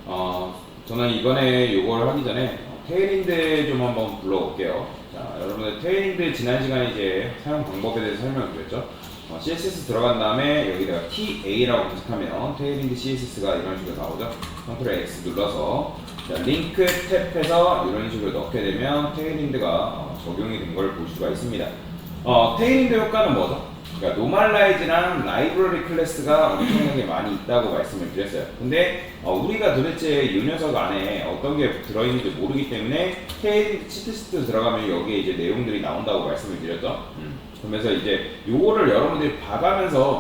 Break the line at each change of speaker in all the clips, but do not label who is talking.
저는 이번에 요걸 하기 전에 테일윈드 좀 한번 불러볼게요. 자, 여러분들 테일윈드 지난 시간에 이제 사용 방법에 대해서 설명을 드렸죠. CSS 들어간 다음에 여기다가 TA라고 검색하면 테일윈드 CSS가 이런 식으로 나오죠. 컨트롤 X 눌러서 자, 링크 탭해서 이런 식으로 넣게 되면 테일윈드가 적용이 된 걸 볼 수가 있습니다. 테일윈드 효과는 뭐죠? 그러니까 노멀라이즈랑 라이브러리 클래스가 엄청나게 많이 있다고 말씀을 드렸어요. 근데 우리가 도대체 이 녀석 안에 어떤 게 들어있는지 모르기 때문에 테일윈드 치트시트 들어가면 여기에 이제 내용들이 나온다고 말씀을 드렸죠. 그러면서 이제 요거를 여러분들이 봐가면서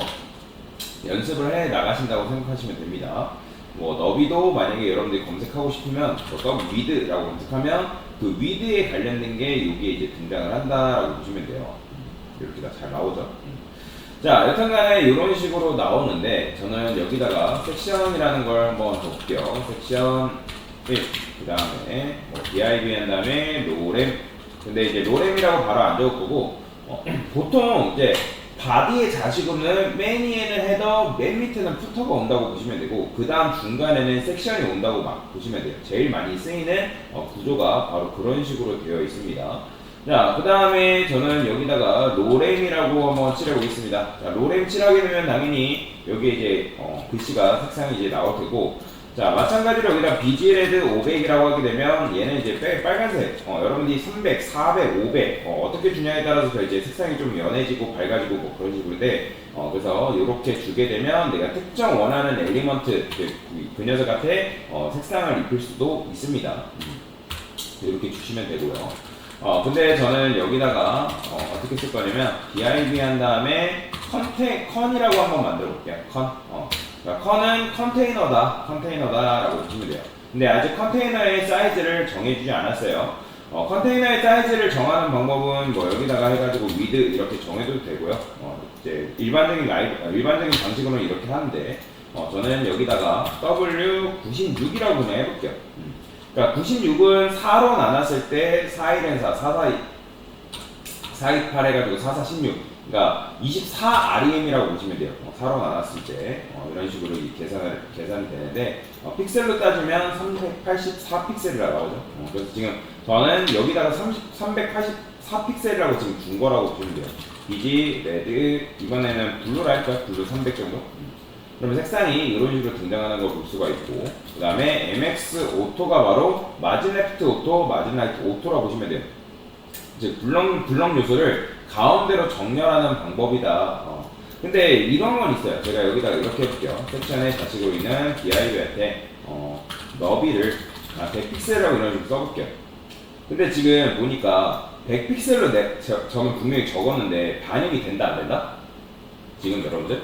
연습을 해 나가신다고 생각하시면 됩니다. 뭐 너비도 만약에 여러분들이 검색하고 싶으면 wid라고 검색하면 그 wid에 관련된 게 여기에 이제 등장을 한다라고 보시면 돼요. 이렇게 다 잘 나오죠. 자, 여튼간에 이런 식으로 나오는데 저는 여기다가 섹션이라는 걸 한번 적을게요. 섹션 1, 그 다음에 뭐 div 한 다음에 로렘. 근데 이제 로렘이라고 바로 안 적을 거고 보통 이제 바디의 자식으로는 맨위에는 헤더, 맨 밑에는 푸터가 온다고 보시면 되고 그 다음 중간에는 섹션이 온다고 막 보시면 돼요. 제일 많이 쓰이는 구조가 바로 그런 식으로 되어 있습니다. 자, 그 다음에 저는 여기다가 로렘이라고 한번 칠해보겠습니다. 자, 로렘 칠하게 되면 당연히 여기에 이제 글씨가 색상이 이제 나올 테고, 자, 마찬가지로 여기다 BGLED 500이라고 하게 되면 얘는 이제 빨간색, 여러분들이 300, 400, 500 어떻게 주냐에 따라서 이제 색상이 좀 연해지고 밝아지고 뭐 그런 식으로인데, 그래서 이렇게 주게 되면 내가 특정 원하는 엘리먼트 그 녀석한테 색상을 입힐 수도 있습니다. 이렇게 주시면 되고요. 근데 저는 여기다가 어떻게 쓸 거냐면 div 한 다음에 컨이라고 한번 만들어 볼게요. 그러니까 컨은 컨테이너다라고 보시면 돼요. 근데 아직 컨테이너의 사이즈를 정해주지 않았어요. 컨테이너의 사이즈를 정하는 방법은 뭐 여기다가 해가지고 with 이렇게 정해도 되고요. 이제 일반적인 방식으로는 이렇게 하는데 저는 여기다가 W96이라고 그냥 해볼게요. 그러니까 96은 4로 나눴을 때 414, 428 해가지고 4416. 그러니까 24REM이라고 보시면 돼요. 4로 나눴을 때 이런 식으로 계산이 되는데 픽셀로 따지면 384픽셀이라고 나오죠. 그래서 지금 저는 여기다가 384픽셀이라고 지금 준 거라고 보시면 돼요. BG, 레드, 이번에는 블루라 할까요? 블루 300 정도? 그러면 색상이 이런 식으로 등장하는 걸 볼 수가 있고, 그 다음에 MX 오토가 바로 마진 레프트 오토, 마진 라이트 오토라고 보시면 돼요. 이제 블럭 요소를 가운데로 정렬하는 방법이다. 근데 이런 건 있어요. 제가 여기다가 이렇게 해볼게요. 섹션에 자식으로 있는 div한테 너비를 100픽셀이라고 이런 식으로 써볼게요. 근데 지금 보니까 100픽셀로 저는 분명히 적었는데 반영이 된다 안 된다? 지금 여러분들?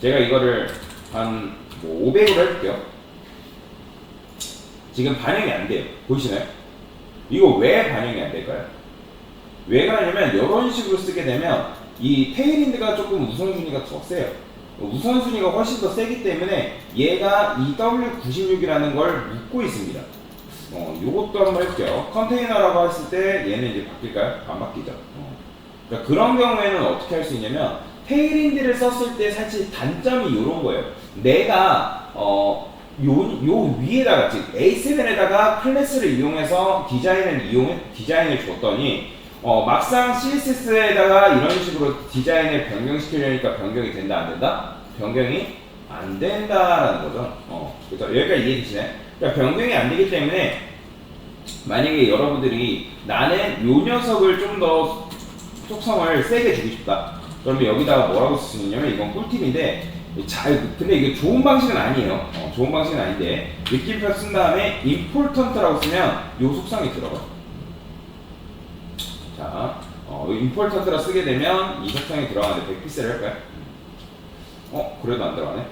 제가 이거를 한 500으로 해볼게요. 지금 반영이 안 돼요. 보이시나요? 이거 왜 반영이 안 될까요? 왜 그러냐면 이런 식으로 쓰게 되면 이 테일윈드가 조금 우선순위가 더 세요. 우선순위가 훨씬 더 세기 때문에 얘가 이 W96이라는 걸 묻고 있습니다. 요것도 한번 해볼게요. 컨테이너라고 했을 때 얘는 이제 바뀔까요? 안 바뀌죠. 그러니까 그런 경우에는 어떻게 할 수 있냐면 테일윈드를 썼을 때 사실 단점이 이런 거예요. 내가 요 위에다가 즉 A7에다가 클래스를 이용해서 디자인을 줬더니 막상 CSS에다가 이런 식으로 디자인을 변경시키려니까 변경이 된다 안 된다? 변경이 안 된다라는 거죠. 그래서 여기까지 이해되시나요? 그러니까 변경이 안 되기 때문에 만약에 여러분들이 나는 요 녀석을 좀 더 속성을 세게 주고 싶다. 그러면 여기다가 뭐라고 쓸 수 있냐면 이건 꿀팁인데 근데 이게 좋은 방식은 아니에요. 좋은 방식은 아닌데 느낌표 쓴 다음에 important라고 쓰면 요 속성이 들어가요. 자, important라 쓰게 되면 이 속성이 들어가는데 100픽셀을 할까요? 그래도 안 들어가네.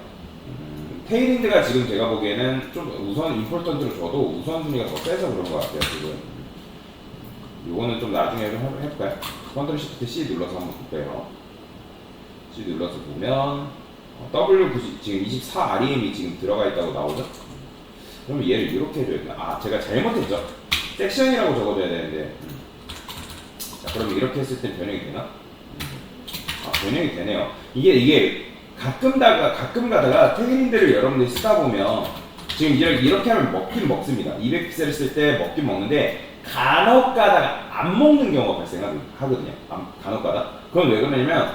테일윈드가 지금 제가 보기에는 좀 우선 important로 줘도 우선순위가 더 세서 그런 것 같아요. 지금 요거는 좀 나중에 좀 해볼까요? 컨트롤 시프트 C 눌러서 한번 볼게요. C 눌러서 보면 W90 지금 24REM이 지금 들어가 있다고 나오죠? 그러면 얘를 이렇게 해줘야 되나? 제가 잘못했죠? 섹션이라고 적어줘야 되는데 자, 그럼 이렇게 했을 때 변형이 되나? 변형이 되네요. 이게 가끔 가다가 테일윈드를 여러분들이 쓰다 보면 지금 이렇게 하면 먹긴 먹습니다. 200픽셀을 쓸 때 먹긴 먹는데 간혹 가다가 안 먹는 경우가 발생하거든요. 간혹 가다. 그건 왜 그러냐면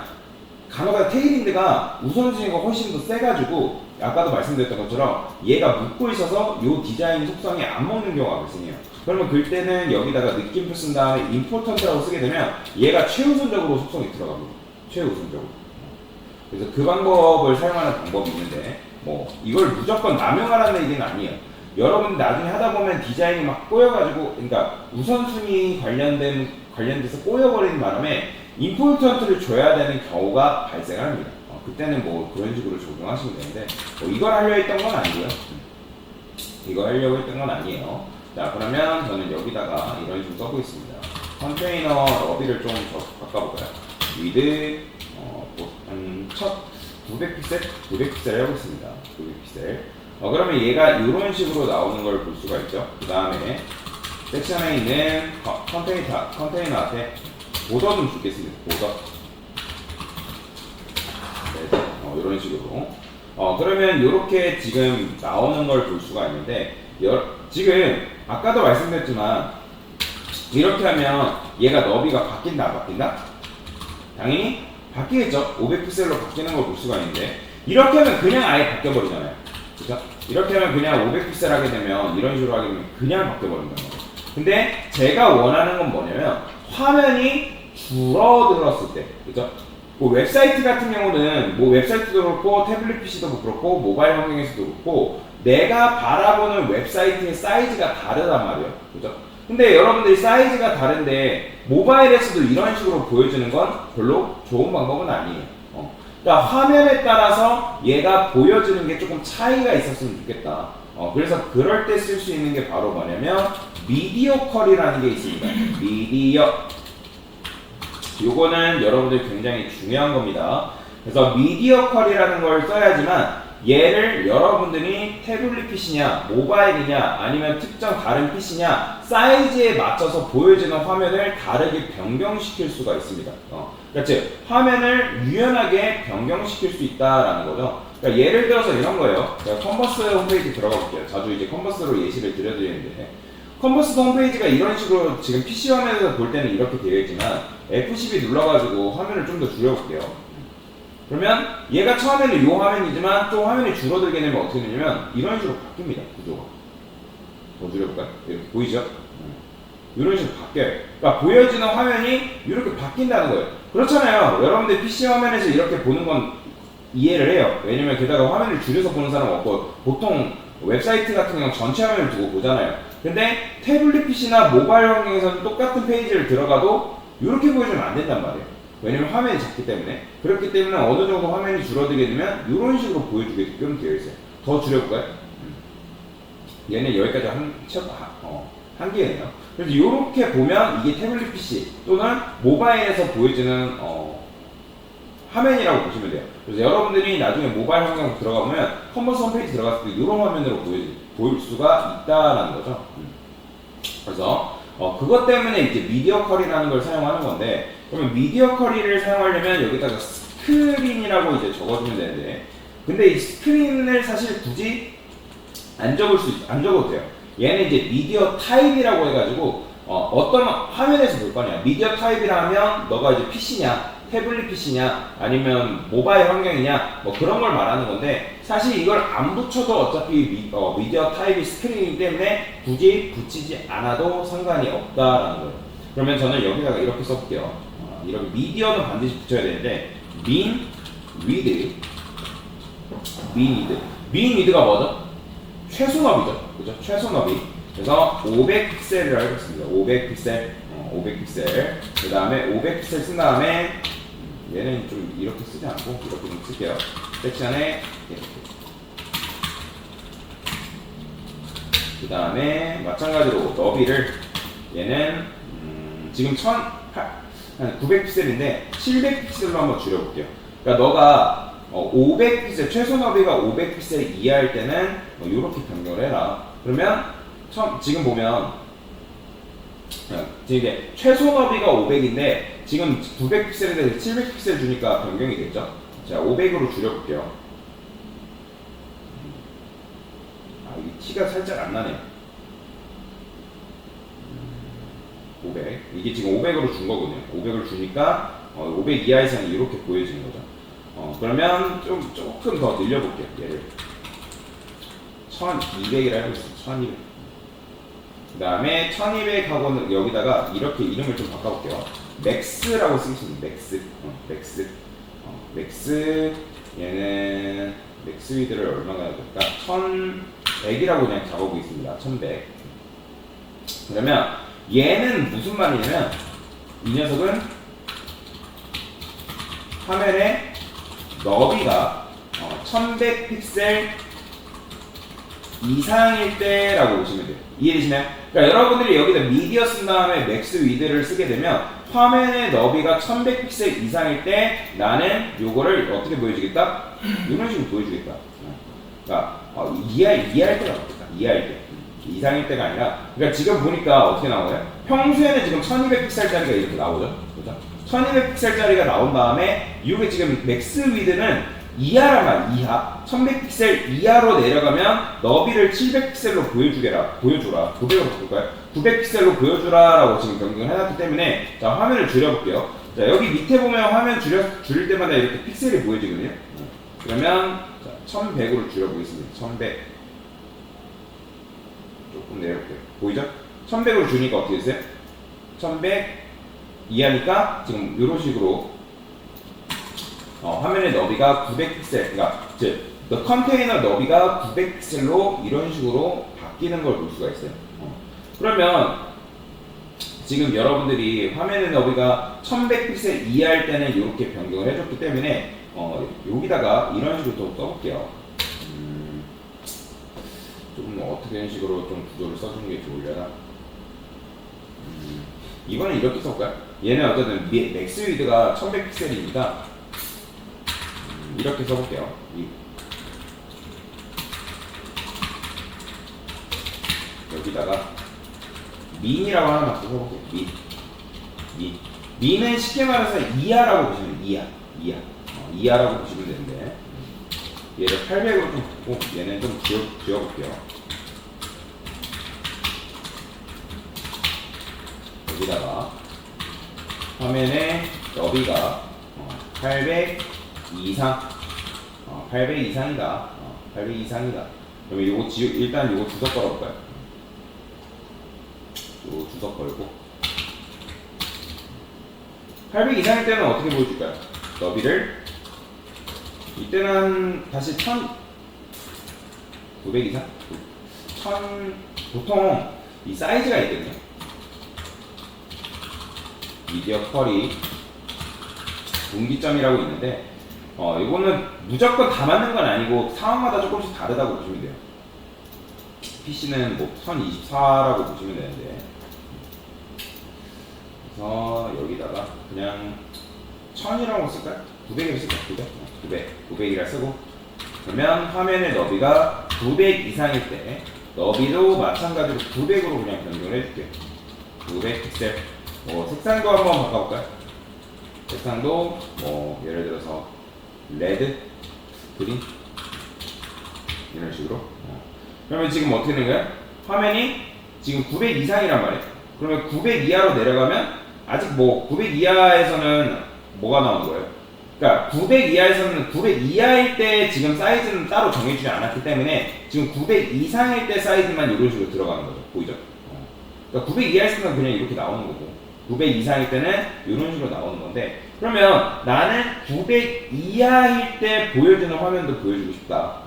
간혹 가다 테일윈드가 우선순위가 훨씬 더 세가지고 아까도 말씀드렸던 것처럼 얘가 묶고 있어서 이 디자인 속성이 안 먹는 경우가 발생해요. 그러면 그때는 여기다가 느낌표 쓴 다음에 임포턴트라고 쓰게 되면 얘가 최우선적으로 속성이 들어갑니다. 최우선적으로. 그래서 그 방법을 사용하는 방법이 있는데 뭐 이걸 무조건 남용하라는 얘기는 아니에요. 여러분 나중에 하다 보면 디자인이 막 꼬여가지고, 그러니까 우선순위 관련돼서 꼬여버리는 바람에 임포턴트를 줘야 되는 경우가 발생합니다. 그때는 뭐 그런 식으로 적용하시면 되는데 뭐 이걸 하려 했던 건 아니고요. 이거 하려고 했던 건 아니에요. 자, 그러면 저는 여기다가 이런 식으로 써보겠습니다. 컨테이너 너비를 좀 더 바꿔볼까요? 위드 첫 900픽셀? 900픽셀 해보겠습니다. 900픽셀. 그러면 얘가 이런 식으로 나오는 걸 볼 수가 있죠. 그 다음에 섹션에 있는 컨테이너 앞에 보더 좀 주겠습니다. 보더. 네, 이런 식으로. 그러면 이렇게 지금 나오는 걸 볼 수가 있는데, 지금 아까도 말씀드렸지만 이렇게 하면 얘가 너비가 바뀐다 안 바뀐다? 당연히 바뀌겠죠. 500픽셀로 바뀌는 걸 볼 수가 있는데, 이렇게 하면 그냥 아예 바뀌어버리잖아요. 그죠? 이렇게 하면 그냥 500픽셀 하게 되면, 이런 식으로 하게 되면 그냥 바뀌어버린다는 거예요. 근데 제가 원하는 건 뭐냐면 화면이 줄어들었을 때, 그죠? 뭐 웹사이트 같은 경우는 뭐 웹사이트도 그렇고 태블릿 PC도 그렇고 모바일 환경에서도 그렇고 내가 바라보는 웹사이트의 사이즈가 다르단 말이에요. 그죠? 근데 여러분들이 사이즈가 다른데 모바일에서도 이런 식으로 보여주는 건 별로 좋은 방법은 아니에요. 그러니까 화면에 따라서 얘가 보여주는 게 조금 차이가 있었으면 좋겠다. 그래서 그럴 때 쓸 수 있는 게 바로 뭐냐면 미디어 컬이라는 게 있습니다. 미디어. 요거는 여러분들 굉장히 중요한 겁니다. 그래서 미디어 컬이라는 걸 써야지만 얘를 여러분들이 태블릿 PC냐 모바일이냐 아니면 특정 다른 PC냐 사이즈에 맞춰서 보여지는 화면을 다르게 변경시킬 수가 있습니다. 그러니까 즉 화면을 유연하게 변경시킬 수 있다라는 거죠. 그러니까 예를 들어서 이런 거예요. 제가 컨버스 홈페이지 들어가 볼게요. 자주 이제 컨버스로 예시를 드려드리는데 컨버스 홈페이지가 이런 식으로 지금 PC 화면에서 볼 때는 이렇게 되어 있지만 F12 눌러가지고 화면을 좀 더 줄여볼게요. 그러면 얘가 처음에는 이 화면이지만 또 화면이 줄어들게 되면 어떻게 되냐면 이런 식으로 바뀝니다. 구조가. 더 줄여볼까요? 이렇게 보이죠? 이런 식으로 바뀌어요. 그러니까 보여지는 화면이 이렇게 바뀐다는 거예요. 그렇잖아요. 여러분들 PC 화면에서 이렇게 보는 건 이해를 해요. 왜냐면 게다가 화면을 줄여서 보는 사람은 없고 보통 웹사이트 같은 경우는 전체 화면을 두고 보잖아요. 근데 태블릿 PC나 모바일 환경에서는 똑같은 페이지를 들어가도 이렇게 보여주면 안 된단 말이에요. 왜냐면 화면이 작기 때문에. 그렇기 때문에 어느 정도 화면이 줄어들게 되면 이런 식으로 보여주게끔 되어 있어요. 더 줄여볼까요? 얘는 여기까지 한계네요. 그래서 이렇게 보면 이게 태블릿 PC 또는 모바일에서 보여지는 화면이라고 보시면 돼요. 그래서 여러분들이 나중에 모바일 환경 들어가보면 컨버스 홈페이지 들어갔을 때 이런 화면으로 보일 수가 있다라는 거죠. 그래서 그것 때문에 이제 미디어 컬이라는 걸 사용하는 건데, 그러면 미디어 컬이를 사용하려면 여기다가 스크린이라고 이제 적어주면 되는데, 근데 이 스크린을 사실 굳이 안 적어도 돼요. 얘는 이제 미디어 타입이라고 해가지고 어떤 화면에서 볼 거냐. 미디어 타입이라 하면 너가 이제 PC냐 태블릿 PC냐 아니면 모바일 환경이냐 뭐 그런 걸 말하는 건데, 사실 이걸 안 붙여도 어차피 미디어 타입이 스크린이기 때문에 굳이 붙이지 않아도 상관이 없다라는 거예요. 그러면 저는 여기다가 이렇게 써볼게요. 이렇게 미디어는 반드시 붙여야 되는데 min width min width가 뭐죠? 최소 너비죠. 그죠? 최소 너비. 그래서 500픽셀을 하겠습니다. 500픽셀. 500픽셀. 그 다음에 500픽셀 쓴 다음에 얘는 좀 이렇게 쓰지 않고 이렇게 좀 쓸게요. 섹션에 이렇게. 그 다음에 마찬가지로 너비를 얘는 지금 한 900픽셀인데 700픽셀로 한번 줄여볼게요. 그러니까 너가 500픽셀, 최소 너비가 500픽셀 이하일 때는 이렇게 변경을 해라. 그러면 지금 보면 지금 이게 최소 너비가 500인데 지금 900픽셀인데 700픽셀 주니까 변경이 됐죠. 자, 500으로 줄여볼게요. 이게 티가 살짝 안 나네요. 500. 이게 지금 500으로 준 거거든요. 500을 주니까 500 이하 이상이 이렇게 보여지는 거죠. 그러면 조금 더 늘려볼게요. 얘를 1200이라 해보겠습니다. 1200. 그 다음에 1200하고는 여기다가 이렇게 이름을 좀 바꿔볼게요. 맥스라고 쓰겠습니다. 맥스. 맥스. 얘는 맥스 위드를 얼마나 될까? 1100이라고 그냥 잡아보겠습니다. 1100. 그러면 얘는 무슨 말이냐면 이 녀석은 화면의 너비가 1100 픽셀 이상일 때라고 보시면 돼요. 이해되시나요? 그러니까 여러분들이 여기다 미디어 쓴 다음에 맥스 위드를 쓰게 되면 화면의 너비가 1100 픽셀 이상일 때 나는 요거를 어떻게 보여주겠다? 이런 식으로 보여주겠다. 그러니까 이해할 때가 없겠다. 이해할 때. 이상일 때가 아니라, 그러니까 지금 보니까 어떻게 나오나요? 평소에는 지금 1200픽셀짜리가 이렇게 나오죠. 그죠? 1200픽셀짜리가 나온 다음에 이게 지금 맥스 위드는 이하란 말, 이하. 1100픽셀 이하로 내려가면 너비를 700픽셀로 보여주라. 900으로 바꿀까요? 900픽셀로 보여주라라고 지금 변경을 해놨기 때문에 자, 화면을 줄여볼게요. 자, 여기 밑에 보면 화면 줄일 때마다 이렇게 픽셀이 보여지거든요. 그러면 1100으로 줄여보겠습니다. 1100. 조금 내려볼게요. 보이죠? 1100으로 주니까 어떻게 됐어요? 1100 이하니까 지금 이런 식으로 화면의 너비가 900픽셀, 그러니까 즉 컨테이너 너비가 900픽셀로 이런 식으로 바뀌는 걸 볼 수가 있어요. 그러면 지금 여러분들이 화면의 너비가 1100픽셀 이하일 때는 이렇게 변경을 해줬기 때문에 여기다가 이런 식으로 또 써볼게요. 조금 어떻게 식으로 좀 구조를 써주는 게 좋으려나? 이번엔 이렇게 써볼까요? 얘는 어쨌든 맥스 위드가 1100픽셀이니까 이렇게 써볼게요. 여기다가 민이라고 하나만 써볼게요. 민은 쉽게 말해서 이하라고 보시면 돼요. 이하라고 보시면 되는데 얘를 800으로 좀 붓고 얘는 좀 지워볼게요. 여기다가 화면의 너비가 800 이상 800 이상이다. 800 이상이다. 그러면 요거 일단 요거 주석 걸어볼까요? 요 주석 걸고 800 이상일 때는 어떻게 보여줄까요? 너비를 이때는 다시 1900 이상? 보통 이 사이즈가 있거든요. 미디어 컬이 분기점이라고 있는데 이거는 무조건 다 맞는 건 아니고 상황마다 조금씩 다르다고 보시면 돼요. PC는 뭐 1024라고 보시면 되는데 그래서 여기다가 그냥 1000이라고 쓸까요? 900이라고 쓸까요? 900이라 쓰고 그러면 화면의 너비가 900 이상일 때 너비도 마찬가지로 900으로 그냥 변경을 해줄게요. 900 픽셀. 색상도 한번 바꿔볼까요? 색상도 예를 들어서 레드, 그린 이런 식으로. 그러면 지금 어떻게 되는 거예요? 화면이 지금 900 이상이란 말이에요. 그러면 900 이하로 내려가면 아직 900 이하에서는 뭐가 나오는 거예요? 그러니까 900 이하에서는 900 이하일 때 지금 사이즈는 따로 정해주지 않았기 때문에 지금 900 이상일 때 사이즈만 이런 식으로 들어가는 거죠. 보이죠? 그러니까 900 이하에서는 그냥 이렇게 나오는 거고 900 이상일 때는 이런 식으로 나오는 건데 그러면 나는 900 이하일 때 보여주는 화면도 보여주고 싶다.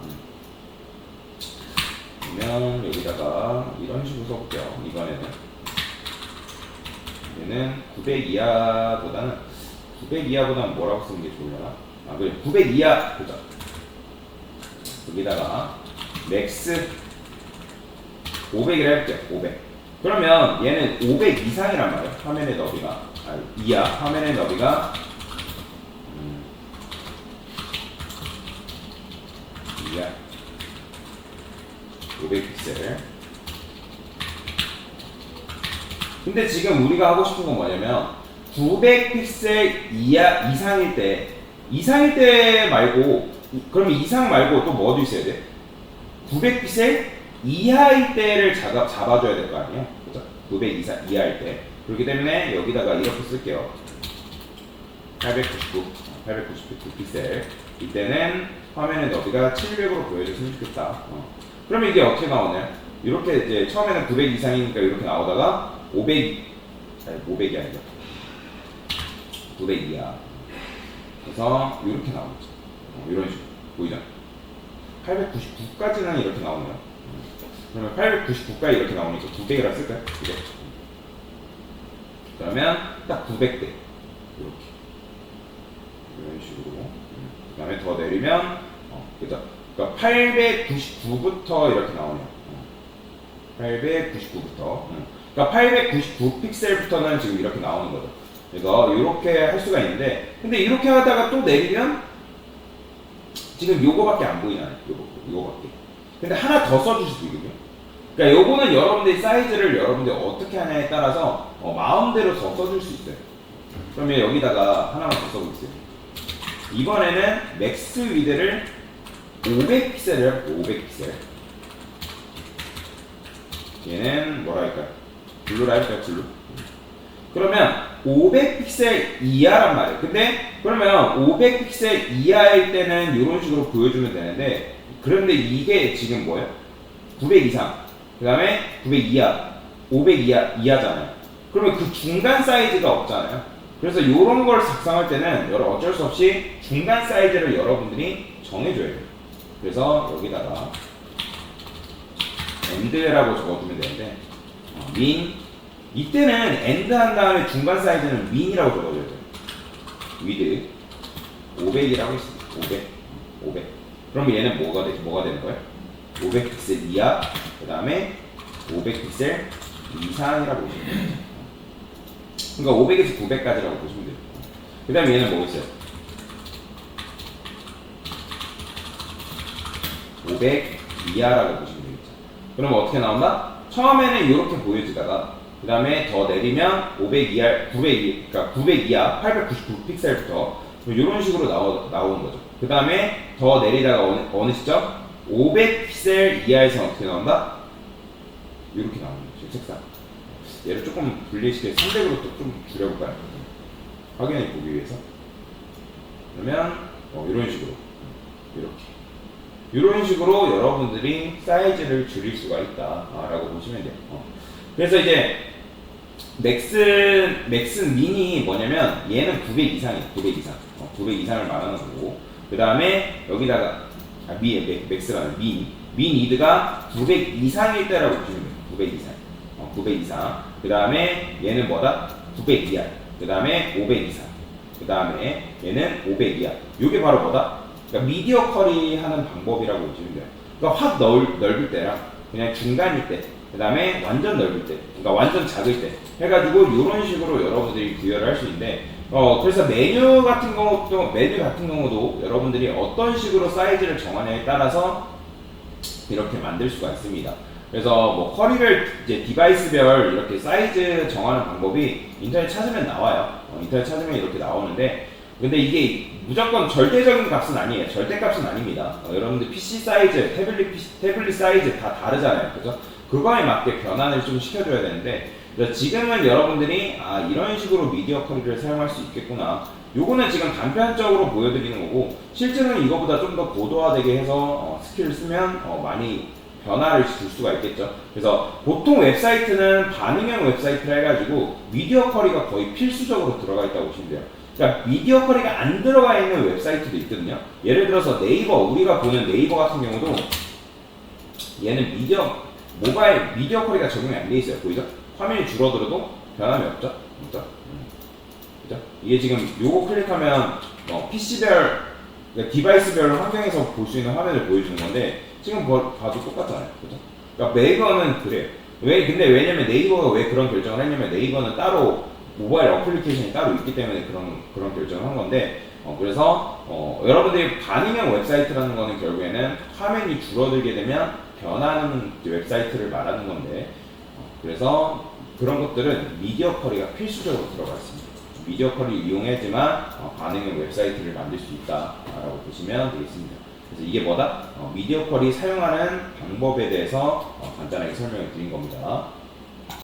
그러면 여기다가 이런 식으로 써볼게요. 이번에는 얘는 900 이하보다는 뭐라고 쓰는 게 좋으려나? 그래 900 이하 보자. 여기다가 맥스 500이라 해볼게요. 500. 그러면 얘는 500 이상이란 말이에요. 화면의 너비가 이하 화면의 너비가 이하 500픽셀. 근데 지금 우리가 하고 싶은 건 뭐냐면 900픽셀 이상일 때 말고 그러면 이상 말고 또 뭐도 있어야 돼? 900픽셀 이하일 때를 잡아줘야 될 거 아니에요? 그죠? 900 이하일 때. 그렇기 때문에 여기다가 이렇게 쓸게요. 899 픽셀. 이때는 화면의 너비가 700으로 보여줬으면 좋겠다. 그러면 이게 어떻게 나오나요? 이렇게 이제 처음에는 900 이상이니까 이렇게 나오다가 500이 아니죠. 900 이하. 그래서 이렇게 나오죠. 이런 식으로. 보이죠? 899까지는 이렇게 나오네요. 그러면 899까지 이렇게 나오니까 900이라 쓸까요? 그죠? 그러면 딱 900대. 이렇게. 이런 식으로. 그 다음에 더 내리면, 그죠? 그러니까 899부터 이렇게 나오네요. 899부터. 그러니까 899 픽셀부터는 지금 이렇게 나오는 거죠. 그래서 이렇게 할 수가 있는데, 근데 이렇게 하다가 또 내리면 지금 요거밖에 안 보이잖아요. 요거밖에. 근데 하나 더 써줄 수도 있거든요. 그러니까 요거는 여러분들이 사이즈를 여러분들이 어떻게 하냐에 따라서 마음대로 더 써줄 수 있어요. 그러면 여기다가 하나만 더 써보겠어요. 이번에는 맥스 위드를 500픽셀을 해볼게요. 500픽셀. 얘는 뭐라 할까요? 블루라 할까요? 블루. 그러면 500픽셀 이하란 말이에요. 근데 그러면 500픽셀 이하일 때는 이런 식으로 보여주면 되는데, 그런데 이게 지금 뭐예요? 900 이상, 그 다음에 900 이하, 500 이하잖아요. 그러면 그 중간 사이즈가 없잖아요. 그래서 이런 걸 작성할 때는 어쩔 수 없이 중간 사이즈를 여러분들이 정해줘야 돼요. 그래서 여기다가 end라고 적어주면 되는데, min, 이때는 end 한 다음에 중간 사이즈는 min이라고 적어줘야 돼요. with 500이라고 했습니다. 500. 그럼 얘는 뭐가 되는 거예요? 500픽셀 이하, 그 다음에 500픽셀 이상이라고 보시면 돼요. 그러니까 500에서 900까지라고 보시면 돼요. 그 다음에 얘는 뭐겠어요? 500 이하라고 보시면 되겠죠. 그러면 어떻게 나온다? 처음에는 이렇게 보여지다가 그 다음에 더 내리면 500 이하, 900 이하, 899 픽셀부터 이런 식으로 나오는 거죠. 그 다음에 더 내리다가 어느 시점? 500 픽셀 이하에서 어떻게 나온다? 이렇게 나오는 거죠. 색상. 얘를 조금 분리시켜서 300으로 또 좀 줄여볼까요? 확인해 보기 위해서. 그러면 이런 식으로 이런 식으로 여러분들이 사이즈를 줄일 수가 있다라고 보시면 돼요. 그래서 이제 맥스 민이 뭐냐면 얘는 900 이상이에요. 900 이상. 900 이상을 말하는 거고, 그 다음에 여기다가 맥스가 아니라 민 이드가 900 이상일 때라고 보시면 돼요. 900 이상. 900 이상. 그 다음에 얘는 뭐다? 900 이하. 그 다음에 500 이상. 그 다음에 얘는 500 이하. 이게 바로 뭐다? 그러니까 미디어 커리 하는 방법이라고 보시면 돼요. 그러니까 확 넓을 때랑 그냥 중간일 때, 그 다음에 완전 넓을 때, 그러니까 완전 작을 때 해가지고 이런 식으로 여러분들이 구별을 할 수 있는데, 그래서 메뉴 같은 경우도 여러분들이 어떤 식으로 사이즈를 정하냐에 따라서 이렇게 만들 수가 있습니다. 그래서 뭐 커리를 이제 디바이스별 이렇게 사이즈 정하는 방법이 인터넷 찾으면 나와요. 인터넷 찾으면 이렇게 나오는데, 근데 이게 무조건 절대적인 값은 아니에요. 절대값은 아닙니다. 여러분들 PC 사이즈, 태블릿 사이즈 다 다르잖아요. 그죠? 그거에 맞게 변환을 좀 시켜줘야 되는데, 지금은 여러분들이 이런 식으로 미디어 커리를 사용할 수 있겠구나. 요거는 지금 단편적으로 보여드리는 거고, 실제로는 이거보다 좀 더 고도화되게 해서 스킬을 쓰면 많이 변화를 줄 수가 있겠죠. 그래서 보통 웹사이트는 반응형 웹사이트를 해가지고 미디어 커리가 거의 필수적으로 들어가 있다고 보시면 돼요. 그러니까 미디어 커리가 안 들어가 있는 웹사이트도 있거든요. 예를 들어서 네이버, 우리가 보는 네이버 같은 경우도 얘는 모바일 미디어 커리가 적용이 안 돼 있어요. 보이죠? 화면이 줄어들어도 변함이 없죠? 그죠? 이게 지금 요거 클릭하면 PC별, 그러니까 디바이스별 환경에서 볼 수 있는 화면을 보여주는 건데, 지금 봐도 똑같잖아요. 그죠? 그러니까 네이버는 그래요. 근데 왜냐면 네이버가 왜 그런 결정을 했냐면, 네이버는 따로 모바일 어플리케이션이 따로 있기 때문에 그런 결정을 한 건데, 그래서 여러분들이 반응형 웹사이트라는 거는 결국에는 화면이 줄어들게 되면 변하는 웹사이트를 말하는 건데, 그래서 그런 것들은 미디어 커리가 필수적으로 들어가 있습니다. 미디어 커리 이용해야지만 반응형 웹사이트를 만들 수 있다라고 보시면 되겠습니다. 그래서 이게 뭐다? 미디어 쿼리 사용하는 방법에 대해서 간단하게 설명을 드린 겁니다.